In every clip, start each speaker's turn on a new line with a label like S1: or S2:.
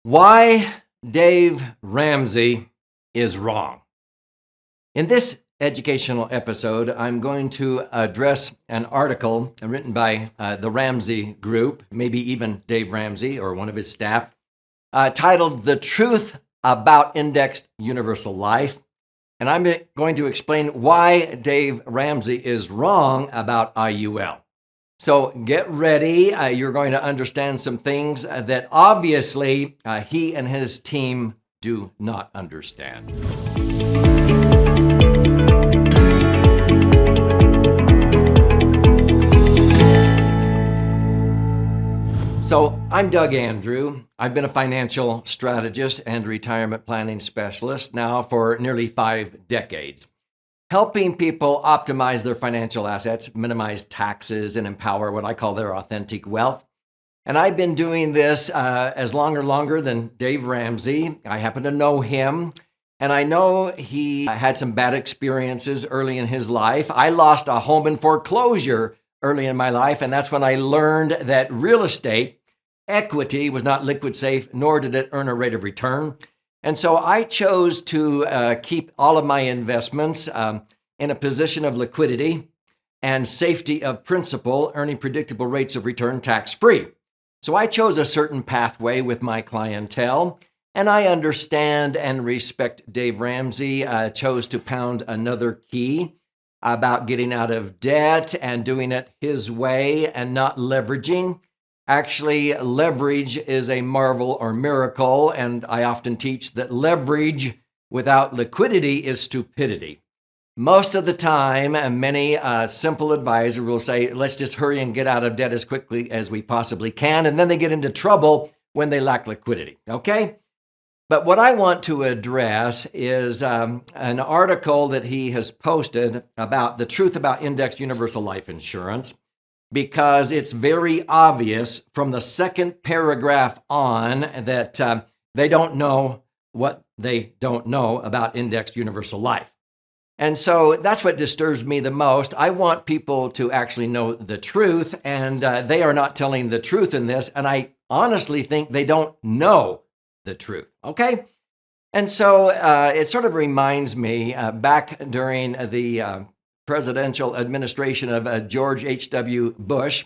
S1: Why Dave Ramsey is wrong. In this educational episode, I'm going to address an article written by the Ramsey Group, maybe even Dave Ramsey or one of his staff, titled The Truth About Indexed Universal Life. And I'm going to explain why Dave Ramsey is wrong about IUL. So get ready. You're going to understand some things that obviously he and his team do not understand. So I'm Doug Andrew. I've been a financial strategist and retirement planning specialist now for nearly 5 decades, helping people optimize their financial assets, minimize taxes, and empower what I call their authentic wealth. And I've been doing this as longer than Dave Ramsey. I happen to know him, and I know he had some bad experiences early in his life. I lost a home in foreclosure early in my life, and that's when I learned that real estate equity was not liquid safe, nor did it earn a rate of return. And so I chose to keep all of my investments in a position of liquidity and safety of principal, earning predictable rates of return tax-free. So I chose a certain pathway with my clientele, and I understand and respect Dave Ramsey chose to pound another key about getting out of debt and doing it his way and not leveraging. Actually, leverage is a marvel or miracle, and I often teach that leverage without liquidity is stupidity. Most of the time, many simple advisors will say, let's just hurry and get out of debt as quickly as we possibly can, and then they get into trouble when they lack liquidity, okay? But what I want to address is an article that he has posted about the truth about indexed universal life insurance, because it's very obvious from the second paragraph on that they don't know what they don't know about indexed universal life. And so that's what disturbs me the most. I want people to actually know the truth, and they are not telling the truth in this, and I honestly think they don't know the truth, okay? And so it sort of reminds me back during the presidential administration of George H.W. Bush.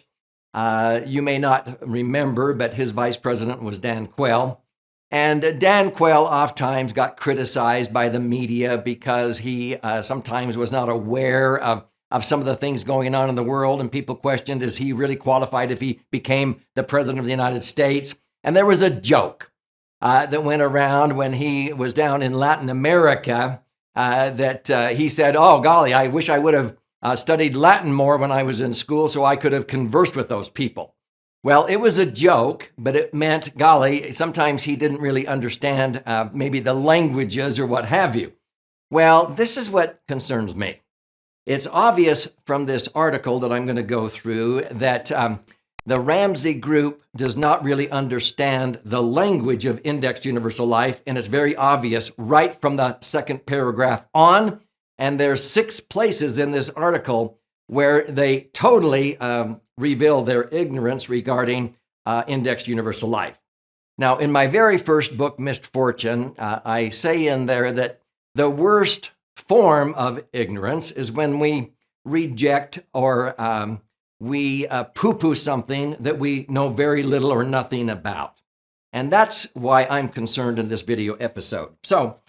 S1: You may not remember, but his vice president was Dan Quayle. And Dan Quayle oftentimes got criticized by the media because he sometimes was not aware of some of the things going on in the world. And people questioned, is he really qualified if he became the president of the United States? And there was a joke that went around when he was down in Latin America that he said, oh, golly, I wish I would have studied Latin more when I was in school so I could have conversed with those people. Well, it was a joke, but it meant, golly, sometimes he didn't really understand maybe the languages or what have you. Well, this is what concerns me. It's obvious from this article that I'm going to go through that the Ramsey Group does not really understand the language of indexed universal life, and it's very obvious right from the second paragraph on. And there's 6 places in this article where they totally reveal their ignorance regarding indexed universal life. Now, in my very first book, Missed Fortune, I say in there that the worst form of ignorance is when we reject or we poo-poo something that we know very little or nothing about. And that's why I'm concerned in this video episode. So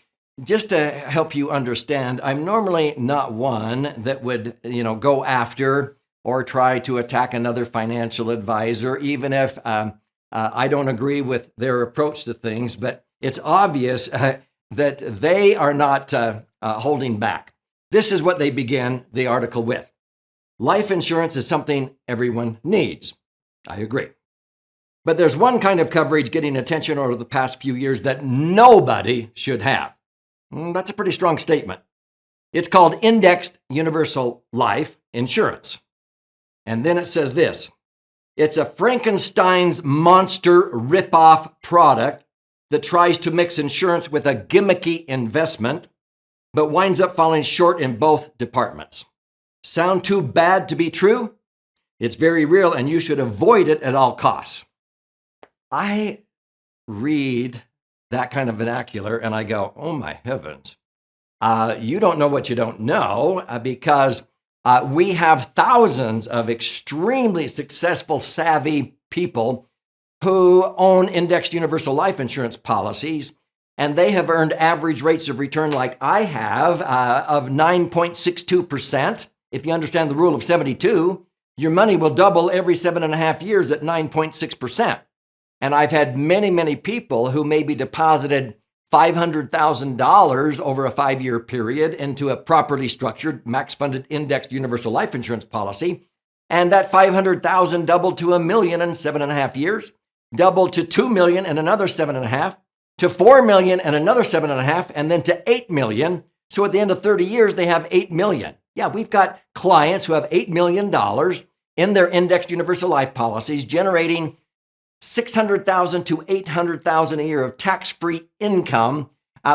S1: just to help you understand, I'm normally not one that would, go after or try to attack another financial advisor, even if I don't agree with their approach to things. But it's obvious that they are not holding back. This is what they begin the article with. Life insurance is something everyone needs. I agree. But there's one kind of coverage getting attention over the past few years that nobody should have. That's a pretty strong statement. It's called indexed universal life insurance. And then it says this: it's a Frankenstein's monster rip-off product that tries to mix insurance with a gimmicky investment, but winds up falling short in both departments. Sound too bad to be true? It's very real, and you should avoid it at all costs. I read that kind of vernacular and I go, oh my heavens, you don't know what you don't know, because we have thousands of extremely successful, savvy people who own indexed universal life insurance policies, and they have earned average rates of return like I have of 9.62%. If you understand the rule of 72, your money will double every 7.5 years at 9.6%. And I've had many, many people who maybe deposited $500,000 over a 5-year period into a properly structured, max-funded indexed universal life insurance policy. And that $500,000 doubled to $1 million in 7.5 years, doubled to $2 million in another 7.5, to $4 million in another 7.5, and then to $8 million. So at the end of 30 years, they have $8 million. Yeah, we've got clients who have $8 million in their indexed universal life policies, generating $600,000 to $800,000 a year of tax-free income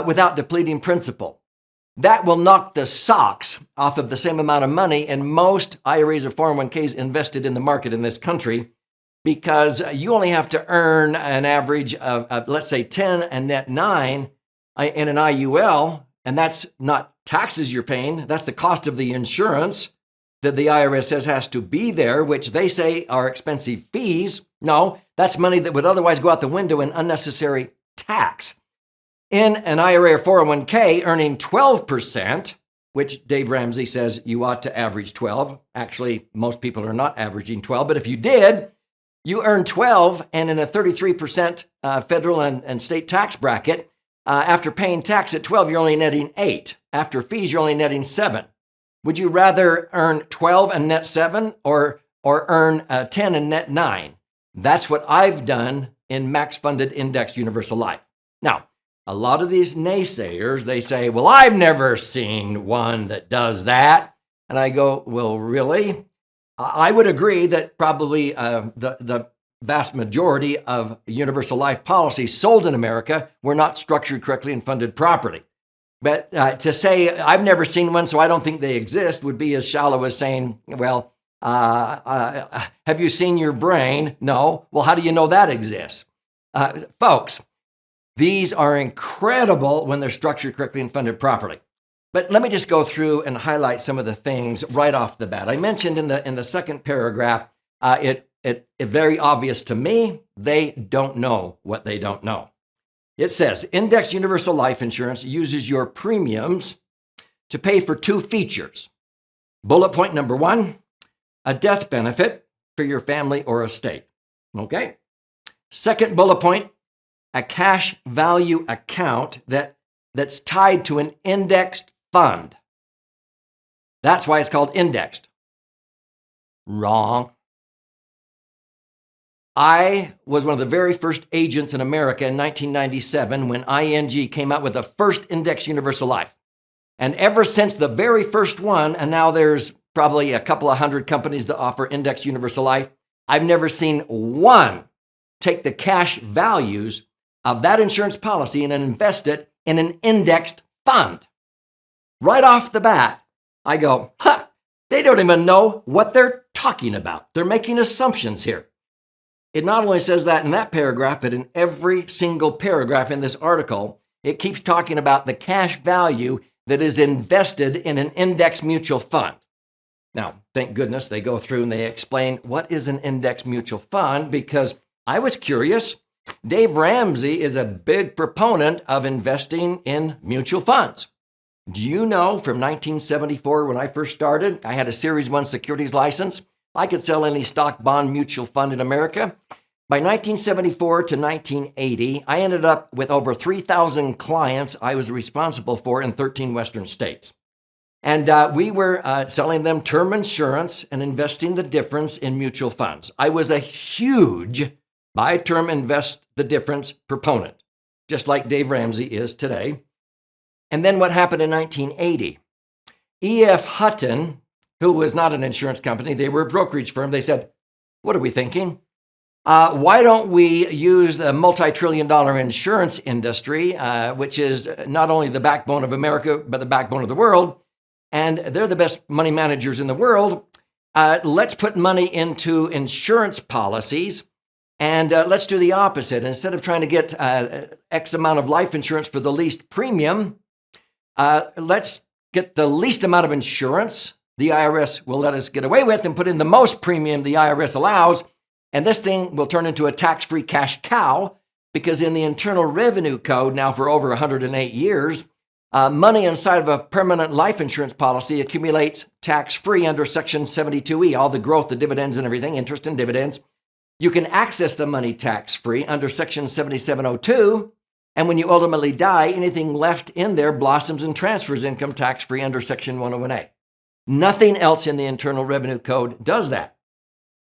S1: without depleting principal. That will knock the socks off of the same amount of money in most IRAs or 401ks invested in the market in this country, because you only have to earn an average of let's say 10 and net 9 in an IUL, and that's not taxes you're paying, that's the cost of the insurance that the IRS says has to be there, which they say are expensive fees. No, that's money that would otherwise go out the window in unnecessary tax. In an IRA or 401k, earning 12%, which Dave Ramsey says you ought to average 12. Actually, most people are not averaging 12, but if you did, you earn 12, and in a 33% federal and state tax bracket, after paying tax at 12, you're only netting 8. After fees, you're only netting 7. Would you rather earn 12 and net 7 or earn 10 and net 9? That's what I've done in max-funded indexed universal life. Now, a lot of these naysayers, they say, well, I've never seen one that does that. And I go, well, really? I would agree that probably the vast majority of universal life policies sold in America were not structured correctly and funded properly. But to say, I've never seen one, so I don't think they exist, would be as shallow as saying, well, have you seen your brain? No. Well, how do you know that exists? Folks, these are incredible when they're structured correctly and funded properly. But let me just go through and highlight some of the things right off the bat. I mentioned in the second paragraph, it very obvious to me, they don't know what they don't know. It says, indexed universal life insurance uses your premiums to pay for 2 features. Bullet point number 1, a death benefit for your family or estate. Okay. Second bullet point, a cash value account that's tied to an indexed fund. That's why it's called indexed. Wrong. I was one of the very first agents in America in 1997 when ING came out with the first indexed universal life. And ever since the very first one, and now there's probably a couple of hundred companies that offer indexed universal life, I've never seen one take the cash values of that insurance policy and invest it in an indexed fund. Right off the bat, I go, they don't even know what they're talking about. They're making assumptions here. It not only says that in that paragraph, but in every single paragraph in this article, it keeps talking about the cash value that is invested in an index mutual fund. Now, thank goodness they go through and they explain what is an index mutual fund, because I was curious. Dave Ramsey is a big proponent of investing in mutual funds. Do you know from 1974 when I first started, I had a Series 1 securities license. I could sell any stock, bond, mutual fund in America. By 1974 to 1980, I ended up with over 3,000 clients I was responsible for in 13 Western states. And we were selling them term insurance and investing the difference in mutual funds. I was a huge buy term, invest the difference proponent, just like Dave Ramsey is today. And then what happened in 1980? E.F. Hutton, who was not an insurance company, they were a brokerage firm. They said, what are we thinking? Why don't we use the multi-trillion-dollar insurance industry, which is not only the backbone of America, but the backbone of the world, and they're the best money managers in the world. Let's put money into insurance policies And let's do the opposite. Instead of trying to get X amount of life insurance for the least premium, let's get the least amount of insurance the IRS will let us get away with and put in the most premium the IRS allows. And this thing will turn into a tax-free cash cow, because in the Internal Revenue Code, now for over 108 years, money inside of a permanent life insurance policy accumulates tax-free under Section 72E, all the growth, the dividends and everything, interest and dividends. You can access the money tax-free under Section 7702, and when you ultimately die, anything left in there blossoms and transfers income tax-free under Section 101A. Nothing else in the Internal Revenue Code does that.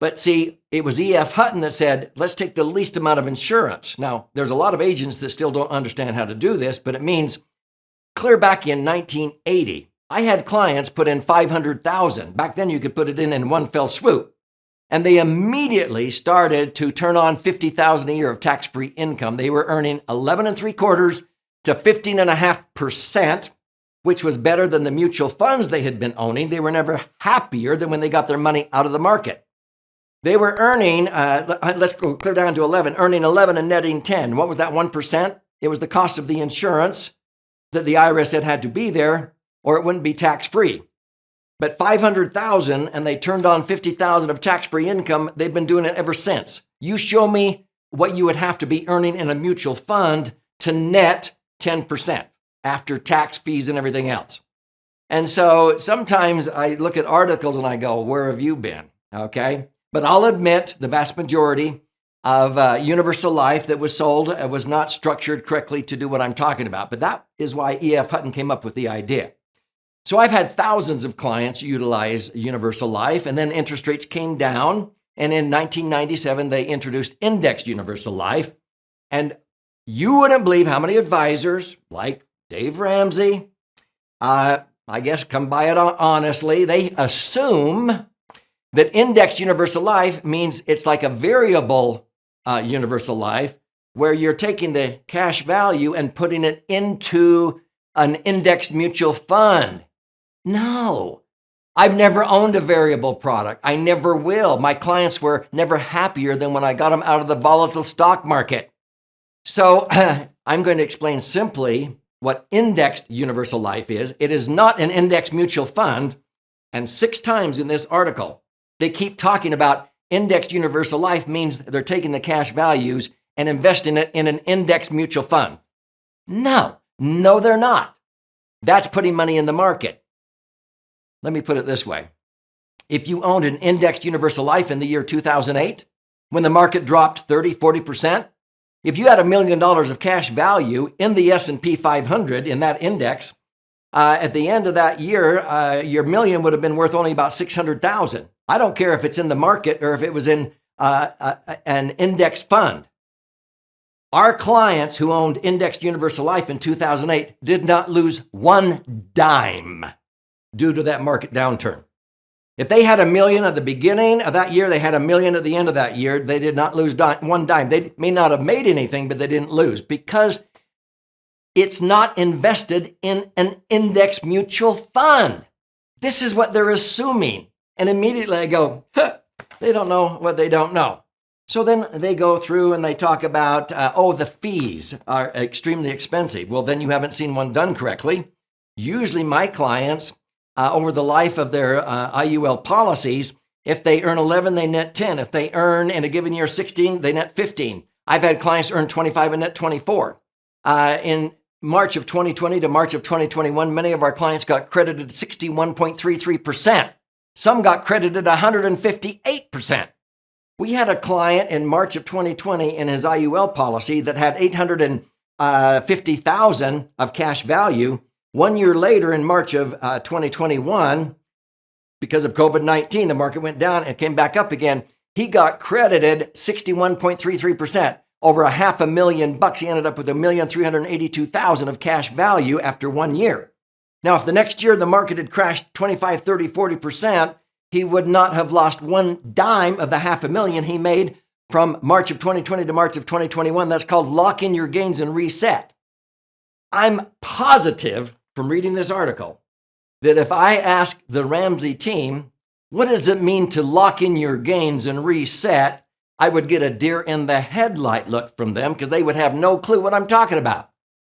S1: But see, it was E.F. Hutton that said, let's take the least amount of insurance. Now, there's a lot of agents that still don't understand how to do this, but it means clear back in 1980, I had clients put in $500,000. Back then, you could put it in one fell swoop. And they immediately started to turn on $50,000 a year of tax-free income. They were earning 11 3/4 to 15.5%, which was better than the mutual funds they had been owning. They were never happier than when they got their money out of the market. They were earning, let's go clear down to 11, earning 11 and netting 10. What was that 1%? It was the cost of the insurance that the IRS had to be there, or it wouldn't be tax-free. But $500,000, and they turned on $50,000 of tax-free income. They've been doing it ever since. You show me what you would have to be earning in a mutual fund to net 10% after tax fees and everything else. And so sometimes I look at articles and I go, where have you been? Okay. But I'll admit the vast majority of universal life that was sold was not structured correctly to do what I'm talking about. But that is why E.F. Hutton came up with the idea. So I've had thousands of clients utilize universal life, and then interest rates came down. And in 1997, they introduced indexed universal life. And you wouldn't believe how many advisors like Dave Ramsey, I guess come by it honestly, they assume that indexed universal life means it's like a variable universal life where you're taking the cash value and putting it into an indexed mutual fund. No, I've never owned a variable product. I never will. My clients were never happier than when I got them out of the volatile stock market. So I'm going to explain simply what indexed universal life is. It is not an indexed mutual fund. And 6 times in this article, they keep talking about indexed universal life means they're taking the cash values and investing it in an indexed mutual fund. No, they're not. That's putting money in the market. Let me put it this way. If you owned an indexed universal life in the year 2008, when the market dropped 30, 40%, if you had $1 million of cash value in the S&P 500 in that index, at the end of that year, your million would have been worth only about 600,000. I don't care if it's in the market or if it was in an index fund. Our clients who owned indexed universal life in 2008 did not lose one dime due to that market downturn. If they had $1 million at the beginning of that year, they had $1 million at the end of that year, they did not lose one dime. They may not have made anything, but they didn't lose because it's not invested in an index mutual fund. This is what they're assuming. And immediately I go, they don't know what they don't know. So then they go through and they talk about, the fees are extremely expensive. Well, then you haven't seen one done correctly. Usually my clients, over the life of their IUL policies, if they earn 11, they net 10. If they earn in a given year 16, they net 15. I've had clients earn 25 and net 24. In March of 2020 to March of 2021, many of our clients got credited 61.33%. Some got credited 158%. We had a client in March of 2020 in his IUL policy that had $850,000 of cash value. 1 year later, in March of 2021, because of COVID-19, the market went down and came back up again. He got credited 61.33%, over $500,000. He ended up with $1,382,000 of cash value after 1 year. Now, if the next year the market had crashed 25, 30, 40%, he would not have lost one dime of the $500,000 he made from March of 2020 to March of 2021. That's called lock in your gains and reset. I'm positive from reading this article that if I ask the Ramsey team, what does it mean to lock in your gains and reset? I would get a deer in the headlight look from them because they would have no clue what I'm talking about.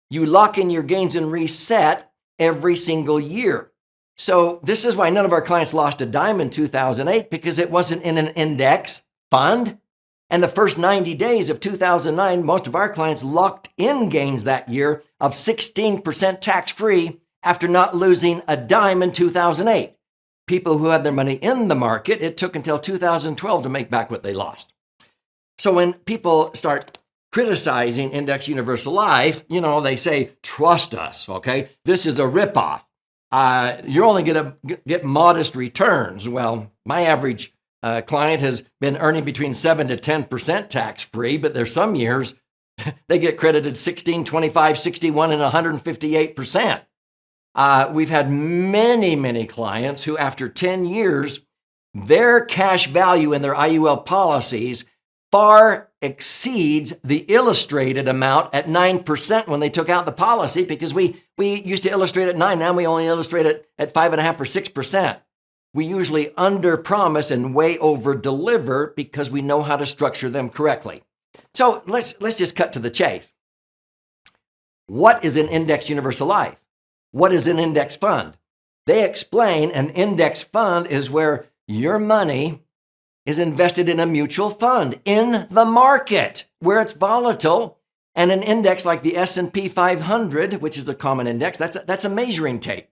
S1: You lock in your gains and reset every single year. So this is why none of our clients lost a dime in 2008, because it wasn't in an index fund. And the first 90 days of 2009, most of our clients locked in gains that year of 16% tax-free after not losing a dime in 2008. People who had their money in the market, it took until 2012 to make back what they lost. So when people start criticizing Index Universal Life, they say, trust us, okay? This is a ripoff. You're only going to get modest returns. Well, my average client has been earning between 7 to 10% tax-free, but there's some years they get credited 16, 25, 61, and 158%. We've had many, many clients who, after 10 years, their cash value in their IUL policies far exceeds the illustrated amount at 9% when they took out the policy, because we used to illustrate at 9, now we only illustrate it at 5.5 or 6%. We usually under-promise and way over-deliver because we know how to structure them correctly. So let's just cut to the chase. What is an Index Universal Life? What is an index fund? They explain an index fund is where your money is invested in a mutual fund in the market where it's volatile, and an index like the S&P 500, which is a common index, that's a measuring tape.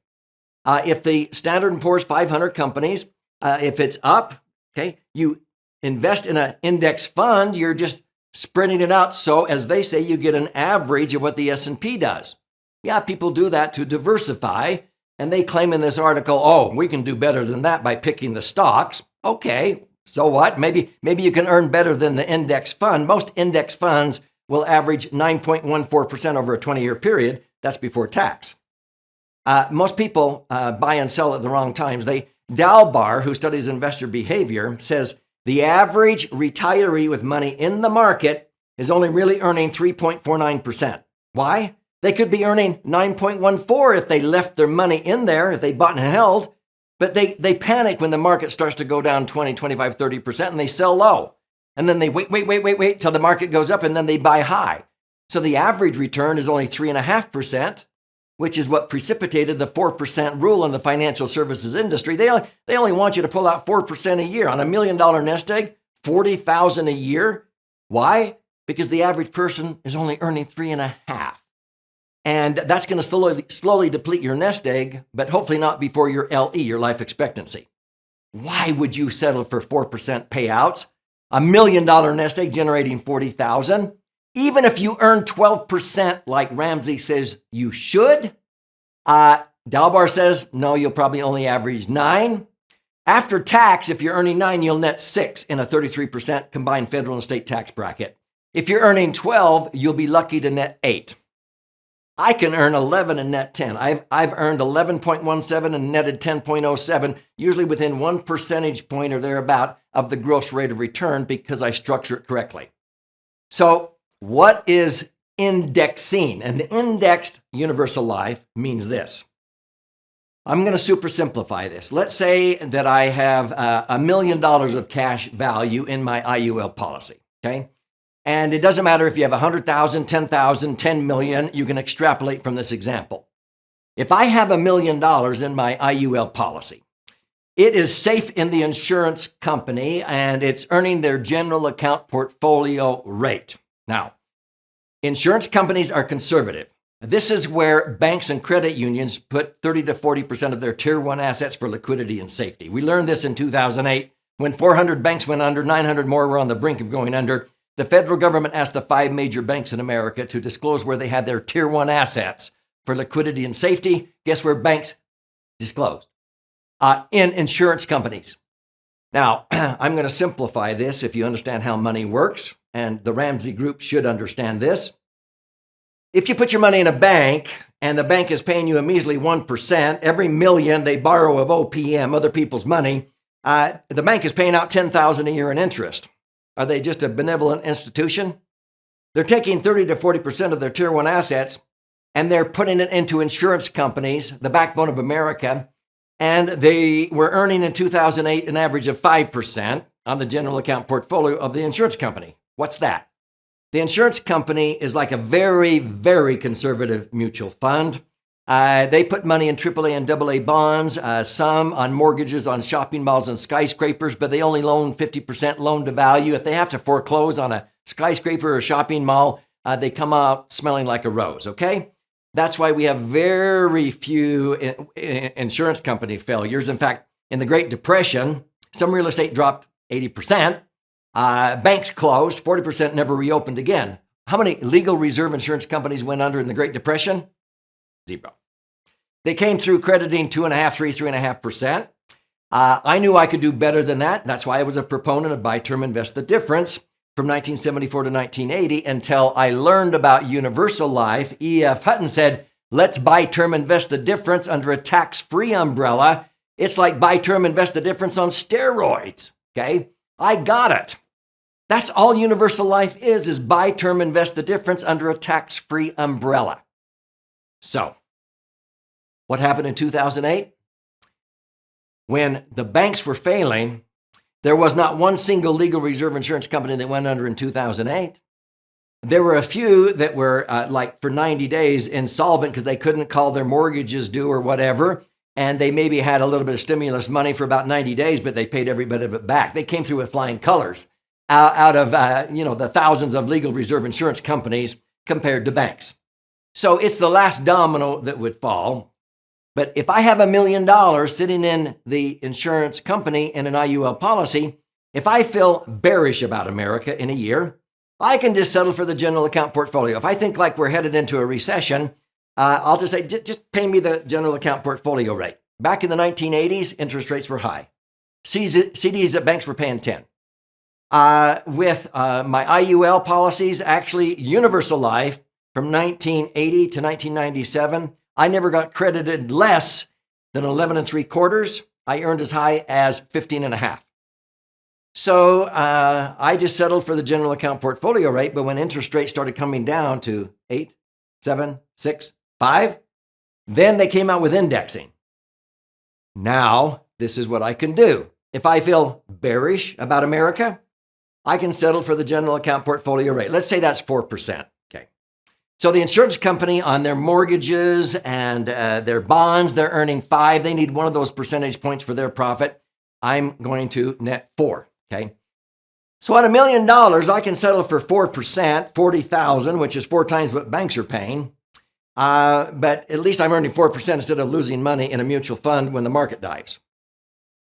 S1: If the Standard & Poor's 500 companies, if it's up, okay, you invest in an index fund, you're just spreading it out. So as they say, you get an average of what the S&P does. Yeah, people do that to diversify, and they claim in this article, oh, we can do better than that by picking the stocks. Okay, so what? Maybe you can earn better than the index fund. Most index funds will average 9.14% over a 20-year period. That's before tax. Most people buy and sell at the wrong times. Dalbar, who studies investor behavior, says the average retiree with money in the market is only really earning 3.49%. Why? They could be earning 9.14 if they left their money in there, if they bought and held, but they panic when the market starts to go down 20, 25, 30%, and they sell low. And then they wait till the market goes up, and then they buy high. So the average return is only 3.5%, which is what precipitated the 4% rule in the financial services industry. They only want you to pull out 4% a year. On $1 million nest egg, $40,000 a year. Why? Because the average person is only earning 3.5%. And that's going to slowly deplete your nest egg, but hopefully not before your LE, your life expectancy. Why would you settle for 4% payouts? $1 million nest egg generating $40,000? Even if you earn 12% like Ramsey says you should, Dalbar says, no, you'll probably only average 9. After tax, if you're earning 9, you'll net 6 in a 33% combined federal and state tax bracket. If you're earning 12, you'll be lucky to net 8. I can earn 11 and net 10. I've earned 11.17 and netted 10.07, usually within 1 percentage point or thereabout of the gross rate of return because I structure it correctly. So what is indexing? An indexed universal life means this. I'm going to super simplify this. Let's say that I have $1 million of cash value in my IUL policy, okay? And it doesn't matter if you have 100,000, 10,000, 10 million, you can extrapolate from this example. If I have $1 million in my IUL policy, it is safe in the insurance company and it's earning their general account portfolio rate. Now, insurance companies are conservative. This is where banks and credit unions put 30 to 40% of their tier 1 assets for liquidity and safety. We learned this in 2008 when 400 banks went under, 900 more were on the brink of going under. The federal government asked the 5 major banks in America to disclose where they had their tier 1 assets for liquidity and safety. Guess where banks disclosed? In insurance companies. Now, I'm going to simplify this if you understand how money works, and the Ramsey Group should understand this. If you put your money in a bank and the bank is paying you a measly 1%, every million they borrow of OPM, other people's money, the bank is paying out $10,000 a year in interest. Are they just a benevolent institution? They're taking 30 to 40% of their tier 1 assets and they're putting it into insurance companies, the backbone of America, and they were earning in 2008 an average of 5%. on the general account portfolio of the insurance company. What's that? The insurance company is like a very, very conservative mutual fund. They put money in AAA and AA bonds, some on mortgages on shopping malls and skyscrapers, but they only loan 50% loan to value. If they have to foreclose on a skyscraper or shopping mall, they come out smelling like a rose, okay? That's why we have very few insurance company failures. In fact, in the Great Depression, some real estate dropped 80%. Banks closed, 40% never reopened again. How many legal reserve insurance companies went under in the Great Depression? 0. They came through crediting 2.5%, 3.5%. I knew I could do better than that. That's why I was a proponent of buy term, invest the difference from 1974 to 1980 until I learned about universal life. E.F. Hutton said, let's buy term, invest the difference under a tax-free umbrella. It's like buy term, invest the difference on steroids, okay? I got it. That's all universal life is buy term, invest the difference under a tax-free umbrella. So, what happened in 2008? When the banks were failing, there was not one single legal reserve insurance company that went under in 2008. There were a few that were like for 90 days insolvent because they couldn't call their mortgages due or whatever. And they maybe had a little bit of stimulus money for about 90 days, but they paid every bit of it back. They came through with flying colors out of the thousands of legal reserve insurance companies compared to banks. So it's the last domino that would fall. But if I have $1 million sitting in the insurance company in an IUL policy, if I feel bearish about America in a year, I can just settle for the general account portfolio. If I think like we're headed into a recession, I'll just say, just pay me the general account portfolio rate. Back in the 1980s, interest rates were high. CDs at banks were paying 10. With my IUL policies, actually universal life from 1980 to 1997, I never got credited less than 11 3/4. I earned as high as 15.5. So I just settled for the general account portfolio rate. But when interest rates started coming down to 8, 7, 6, 5, then they came out with indexing. Now, this is what I can do. If I feel bearish about America, I can settle for the general account portfolio rate. Let's say that's 4%. Okay. So the insurance company on their mortgages and their bonds, they're earning 5. They need one of those percentage points for their profit. I'm going to net 4. Okay. So at $1 million, I can settle for 4%, 40,000, which is 4 times what banks are paying. But at least I'm earning 4% instead of losing money in a mutual fund when the market dives.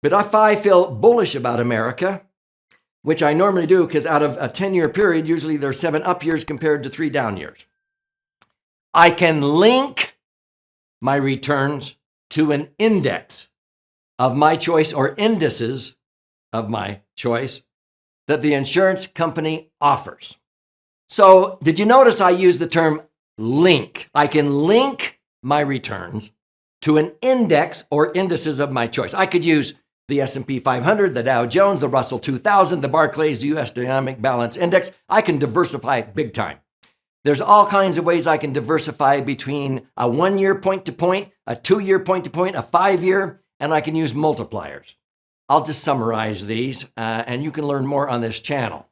S1: But if I feel bullish about America, which I normally do because out of a 10-year period, usually there's 7 up years compared to 3 down years, I can link my returns to an index of my choice or indices of my choice that the insurance company offers. So did you notice I use the term link? I can link my returns to an index or indices of my choice. I could use the S&P 500, the Dow Jones, the Russell 2000, the Barclays US Dynamic Balance Index. I can diversify big time. There's all kinds of ways I can diversify between a 1-year point-to-point, a 2-year point-to-point, a 5-year, and I can use multipliers. I'll just summarize these, and you can learn more on this channel.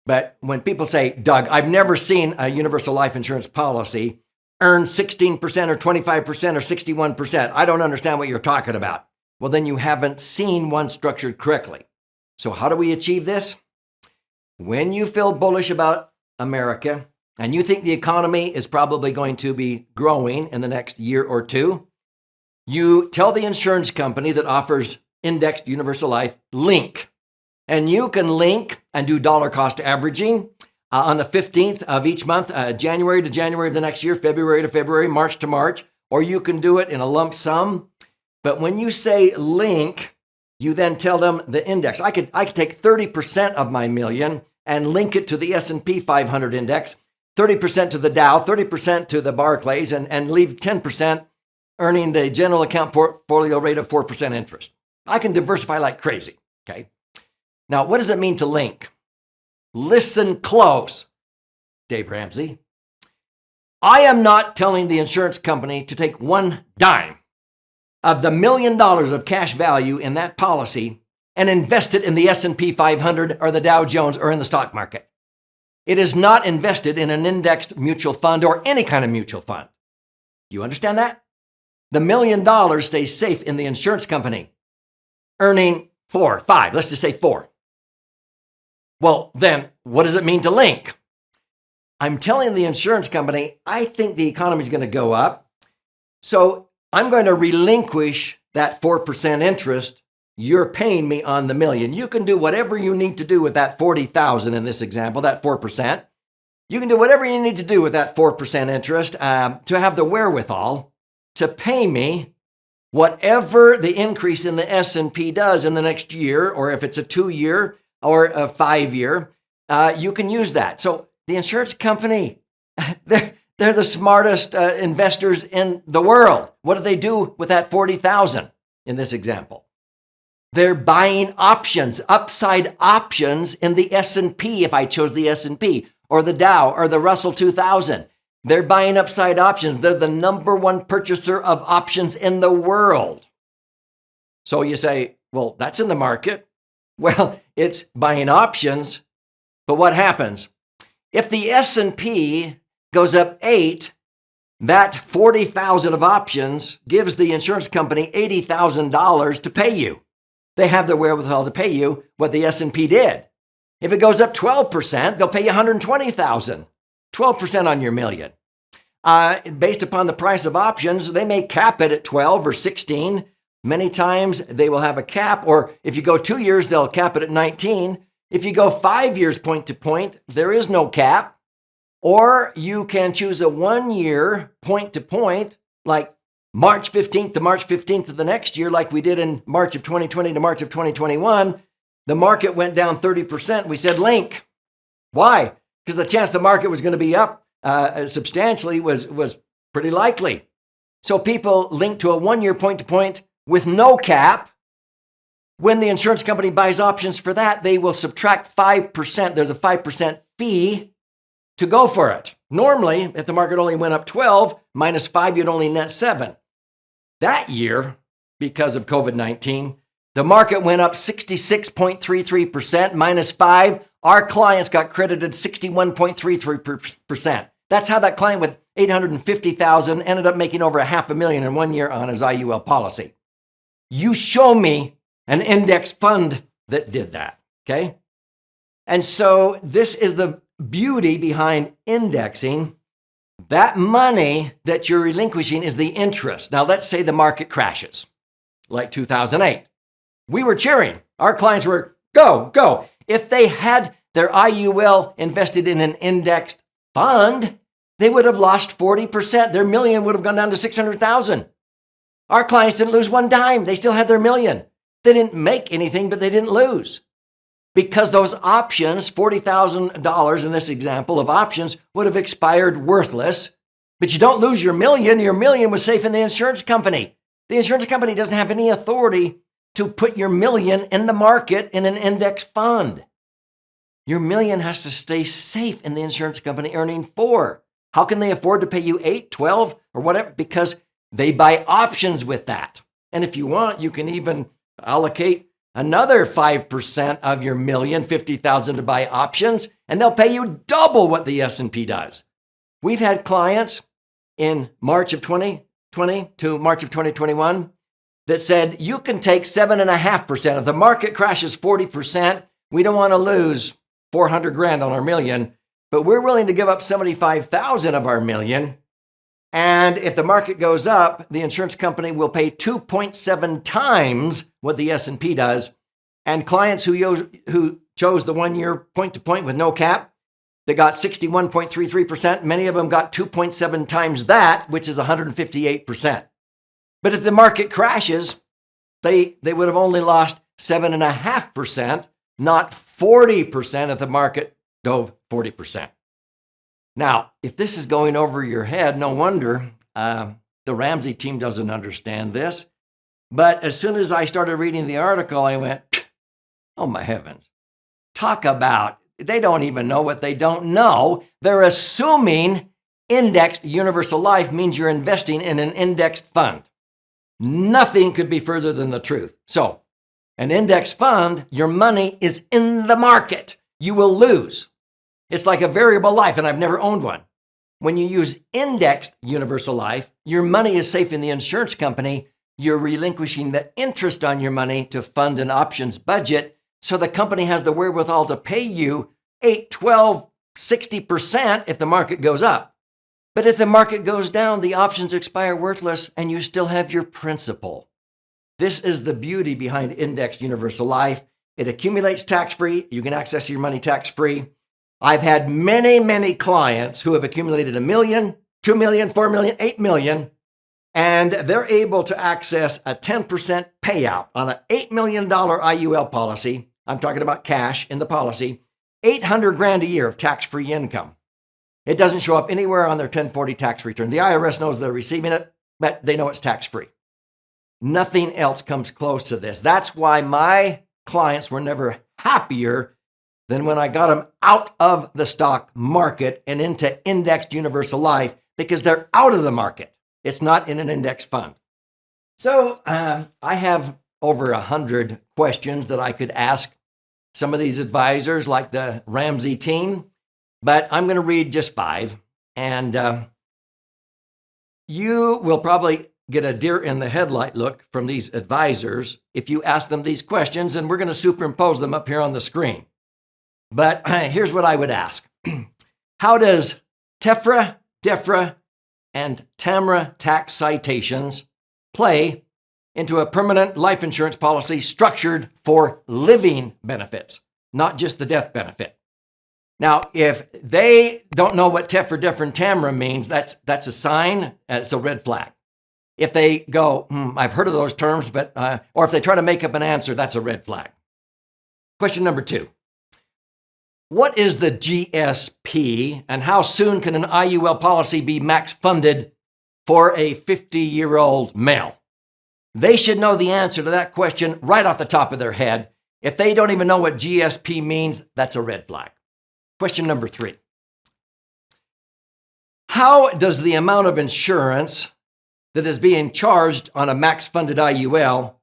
S1: But when people say, Doug, I've never seen a universal life insurance policy earn 16% or 25% or 61%, I don't understand what you're talking about. Well, then you haven't seen one structured correctly. So how do we achieve this? When you feel bullish about America and you think the economy is probably going to be growing in the next year or 2, you tell the insurance company that offers indexed universal life, link. And you can link and do dollar cost averaging on the 15th of each month, January to January of the next year, February to February, March to March, or you can do it in a lump sum. But when you say link, you then tell them the index. I could take 30% of my million and link it to the S&P 500 index, 30% to the Dow, 30% to the Barclays, and leave 10% earning the general account portfolio rate of 4% interest. I can diversify like crazy, okay? Now, what does it mean to link? Listen close, Dave Ramsey. I am not telling the insurance company to take 1 dime of the $1 million of cash value in that policy and invest it in the S&P 500 or the Dow Jones or in the stock market. It is not invested in an indexed mutual fund or any kind of mutual fund. Do you understand that? The $1 million stays safe in the insurance company, earning 4, 5, let's just say 4. Well, then what does it mean to link? I'm telling the insurance company, I think the economy is going to go up. So I'm going to relinquish that 4% interest you're paying me on the million. You can do whatever you need to do with that 40,000 in this example, that 4%. You can do whatever you need to do with that 4% interest to have the wherewithal to pay me whatever the increase in the S&P does in the next year, or if it's a 2-year or a 5-year, you can use that. So the insurance company, they're the smartest investors in the world. What do they do with that 40,000 in this example? They're buying options, upside options in the S&P, if I chose the S&P, or the Dow, or the Russell 2000. They're buying upside options. They're the number one purchaser of options in the world. So you say, well, that's in the market. Well, it's buying options, but what happens? If the S&P goes up 8, that 40,000 of options gives the insurance company $80,000 to pay you. They have the wherewithal to pay you what the S&P did. If it goes up 12%, they'll pay you $120,000, 12% on your million. Based upon the price of options, they may cap it at 12 or 16. Many times they will have a cap, or if you go 2 years, they'll cap it at 19. If you go 5 years point to point, there is no cap. Or you can choose a 1-year point to point, like March 15th to March 15th of the next year, like we did in March of 2020 to March of 2021. The market went down 30%. We said link. Why? Because the chance the market was going to be up substantially was pretty likely. So people link to a 1-year point to point with no cap. When the insurance company buys options for that, they will subtract 5%. There's a 5% fee to go for it. Normally, if the market only went up 12, minus 5, you'd only net 7. That year, because of COVID-19, the market went up 66.33%, minus 5. Our clients got credited 61.33%. That's how that client with $850,000 ended up making over $500,000 in 1 year on his IUL policy. You show me an index fund that did that, okay? And so this is the beauty behind indexing. That money that you're relinquishing is the interest. Now, let's say the market crashes, like 2008. We were cheering. Our clients were, go, go. If they had their IUL invested in an indexed fund, they would have lost 40%. Their million would have gone down to 600,000. Our clients didn't lose one dime. They still had their million. They didn't make anything, but they didn't lose. Because those options, $40,000 in this example of options, would have expired worthless. But you don't lose your million. Your million was safe in the insurance company. The insurance company doesn't have any authority to put your million in the market in an index fund. Your million has to stay safe in the insurance company earning 4. How can they afford to pay you 8, 12, or whatever? Because they buy options with that. And if you want, you can even allocate another 5% of your million, 50,000 to buy options, and they'll pay you double what the S&P does. We've had clients in March of 2020 to March of 2021 that said, you can take 7.5%. If the market crashes 40%, we don't want to lose 400 grand on our million, but we're willing to give up 75,000 of our million. And if the market goes up, the insurance company will pay 2.7 times what the S&P does. And clients who chose the 1-year point-to-point with no cap, they got 61.33%. Many of them got 2.7 times that, which is 158%. But if the market crashes, they would have only lost 7.5%, not 40% if the market dove 40%. Now, if this is going over your head, no wonder the Ramsey team doesn't understand this. But as soon as I started reading the article, I went, oh my heavens. Talk about, they don't even know what they don't know. They're assuming indexed universal life means you're investing in an indexed fund. Nothing could be further than the truth. So An index fund, your money is in the market. You will lose. It's like a variable life, and I've never owned one. When you use indexed universal life, your money is safe in the insurance company. You're relinquishing the interest on your money to fund an options budget, so the company has the wherewithal to pay you 8, 12, 60% if the market goes up. But if the market goes down, the options expire worthless and you still have your principal. This is the beauty behind indexed universal life. It accumulates tax-free. You can access your money tax-free. I've had many, many clients who have accumulated $1 million, $2 million, $4 million, $8 million, and they're able to access a 10% payout on an $8 million IUL policy. I'm talking about cash in the policy, $800,000 a year of tax-free income. It doesn't show up anywhere on their 1040 tax return. The IRS knows they're receiving it, but they know it's tax-free. Nothing else comes close to this. That's why my clients were never happier than when I got them out of the stock market and into indexed universal life, because they're out of the market. It's not in an index fund. So I have over 100 questions that I could ask some of these advisors, like the Ramsey team, but I'm going to read just 5. And you will probably get a deer in the headlight look from these advisors if you ask them these questions, and we're going to superimpose them up here on the screen. But here's what I would ask. How does TEFRA, DEFRA, and TAMRA tax citations play into a permanent life insurance policy structured for living benefits, not just the death benefit? Now, if they don't know what TEFRA, DEFRA, and TAMRA means, that's a sign, it's a red flag. If they go, I've heard of those terms, but or if they try to make up an answer, that's a red flag. Question number 2. What is the GSP, and how soon can an IUL policy be max funded for a 50-year-old male? They should know the answer to that question right off the top of their head. If they don't even know what GSP means, that's a red flag. Question number 3. How does the amount of insurance that is being charged on a max funded IUL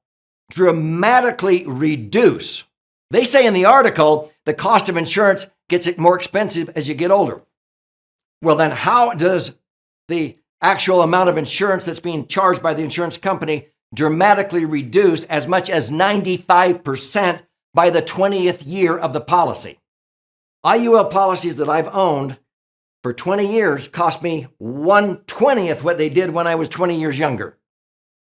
S1: dramatically reduce? They say in the article, the cost of insurance gets more expensive as you get older. Well, then how does the actual amount of insurance that's being charged by the insurance company dramatically reduce as much as 95% by the 20th year of the policy? IUL policies that I've owned for 20 years cost me 1/20th what they did when I was 20 years younger.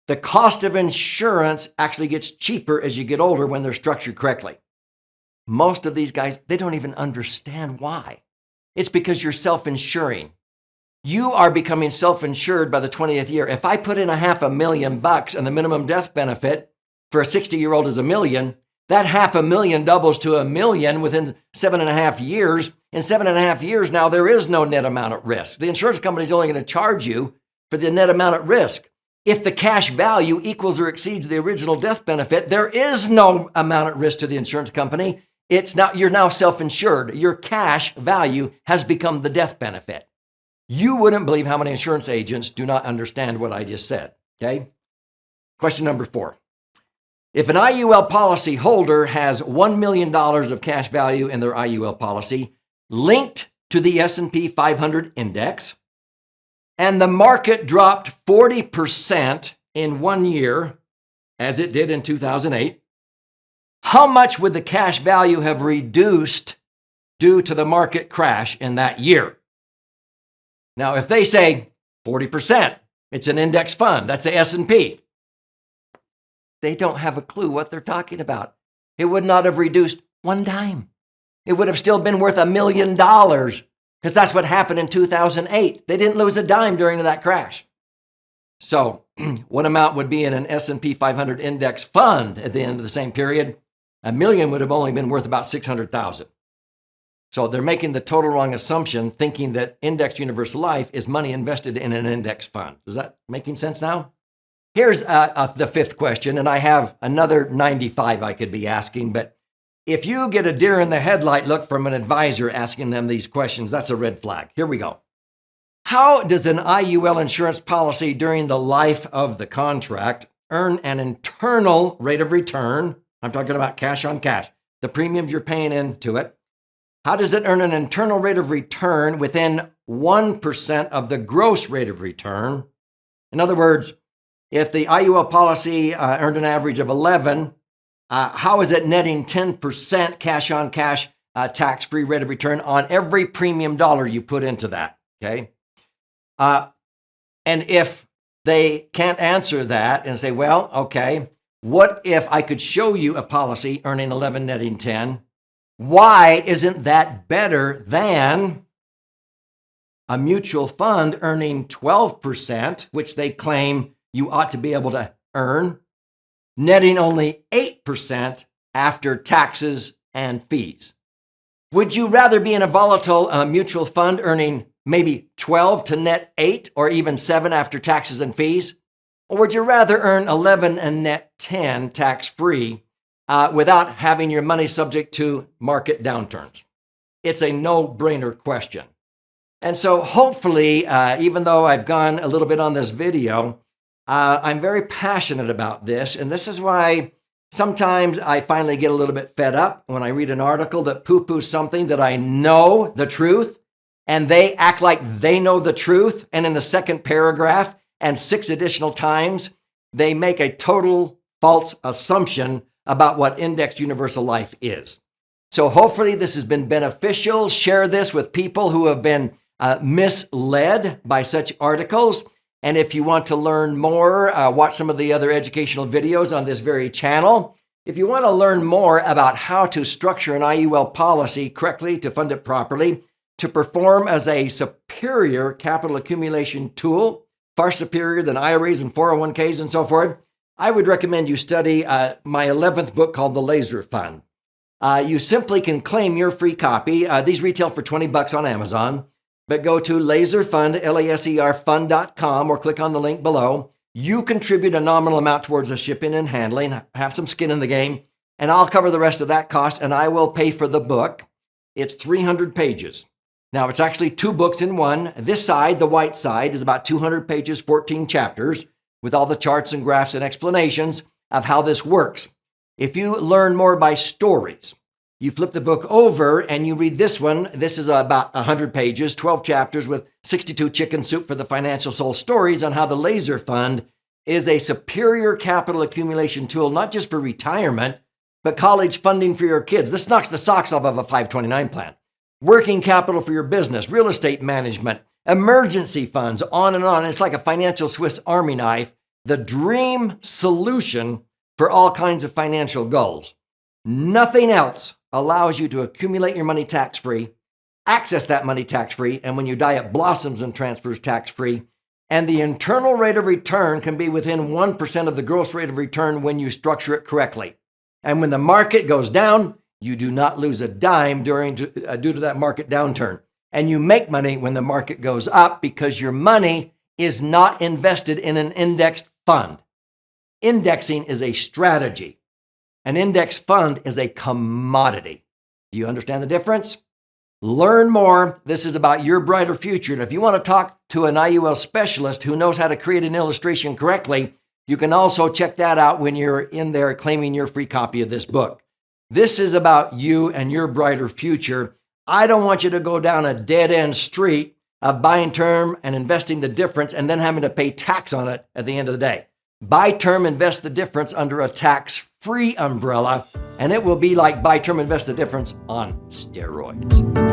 S1: The cost of insurance actually gets cheaper as you get older when they're structured correctly. Most of these guys, they don't even understand why. It's because you're self-insuring. You are becoming self-insured by the 20th year. If I put in $500,000 and the minimum death benefit for a 60-year-old is $1 million, that $500,000 doubles to $1 million within 7.5 years. In 7.5 years now, there is no net amount at risk. The insurance company is only going to charge you for the net amount at risk. If the cash value equals or exceeds the original death benefit, there is no amount at risk to the insurance company. You're now self-insured. Your cash value has become the death benefit. You wouldn't believe how many insurance agents do not understand what I just said, okay? Question number 4. If an IUL policy holder has $1 million of cash value in their IUL policy linked to the S&P 500 index, and the market dropped 40% in 1 year, as it did in 2008, how much would the cash value have reduced due to the market crash in that year? Now, if they say 40%, it's an index fund, that's the S&P. They don't have a clue what they're talking about. It would not have reduced one dime. It would have still been worth $1 million, because that's what happened in 2008. They didn't lose a dime during that crash. So what amount would be in an S&P 500 index fund at the end of the same period? $1 million would have only been worth about $600,000. So they're making the total wrong assumption, thinking that indexed universal life is money invested in an index fund. Is that making sense now? Here's the 5th question, and I have another 95 I could be asking, but if you get a deer in the headlight look from an advisor asking them these questions, that's a red flag. Here we go. How does an IUL insurance policy during the life of the contract earn an internal rate of return, I'm talking about cash on cash, the premiums you're paying into it. How does it earn an internal rate of return within 1% of the gross rate of return? In other words, if the IUL policy earned an average of 11, how is it netting 10% cash on cash tax-free rate of return on every premium dollar you put into that? Okay. And if they can't answer that and say, well, okay, what if I could show you a policy earning 11, netting 10? Why isn't that better than a mutual fund earning 12%, which they claim you ought to be able to earn, netting only 8% after taxes and fees? Would you rather be in a volatile mutual fund earning maybe 12 to net 8 or even 7 after taxes and fees? Or would you rather earn 11 and net 10 tax-free without having your money subject to market downturns? It's a no-brainer question. And so hopefully, even though I've gone a little bit on this video, I'm very passionate about this. And this is why sometimes I finally get a little bit fed up when I read an article that poo-poos something that I know the truth, and they act like they know the truth. And in the second paragraph and 6 additional times, they make a total false assumption about what indexed universal life is. So hopefully this has been beneficial. Share this with people who have been misled by such articles. And if you want to learn more, watch some of the other educational videos on this very channel. If you want to learn more about how to structure an IUL policy correctly to fund it properly, to perform as a superior capital accumulation tool, far superior than IRAs and 401ks and so forth, I would recommend you study my 11th book called The Laser Fund. You simply can claim your free copy. These retail for $20 on Amazon, but go to laserfund, laserfund.com, or click on the link below. You contribute a nominal amount towards the shipping and handling, have some skin in the game, and I'll cover the rest of that cost, and I will pay for the book. It's 300 pages. Now, it's actually 2 books in one. This side, the white side, is about 200 pages, 14 chapters, with all the charts and graphs and explanations of how this works. If you learn more by stories, you flip the book over and you read this one. This is about 100 pages, 12 chapters with 62 chicken soup for the financial soul stories on how the Laser Fund is a superior capital accumulation tool, not just for retirement, but college funding for your kids. This knocks the socks off of a 529 plan. Working capital for your business, real estate management, emergency funds, on and on. It's like a financial Swiss Army knife, the dream solution for all kinds of financial goals. Nothing else allows you to accumulate your money tax-free, access that money tax-free, and when you die, it blossoms and transfers tax-free. And the internal rate of return can be within 1% of the gross rate of return when you structure it correctly. And when the market goes down, you do not lose a dime due to that market downturn. And you make money when the market goes up because your money is not invested in an indexed fund. Indexing is a strategy. An index fund is a commodity. Do you understand the difference? Learn more. This is about your brighter future. And if you want to talk to an IUL specialist who knows how to create an illustration correctly, you can also check that out when you're in there claiming your free copy of this book. This is about you and your brighter future. I don't want you to go down a dead-end street of buying term and investing the difference and then having to pay tax on it at the end of the day. Buy term, invest the difference under a tax-free umbrella, and it will be like buy term, invest the difference on steroids.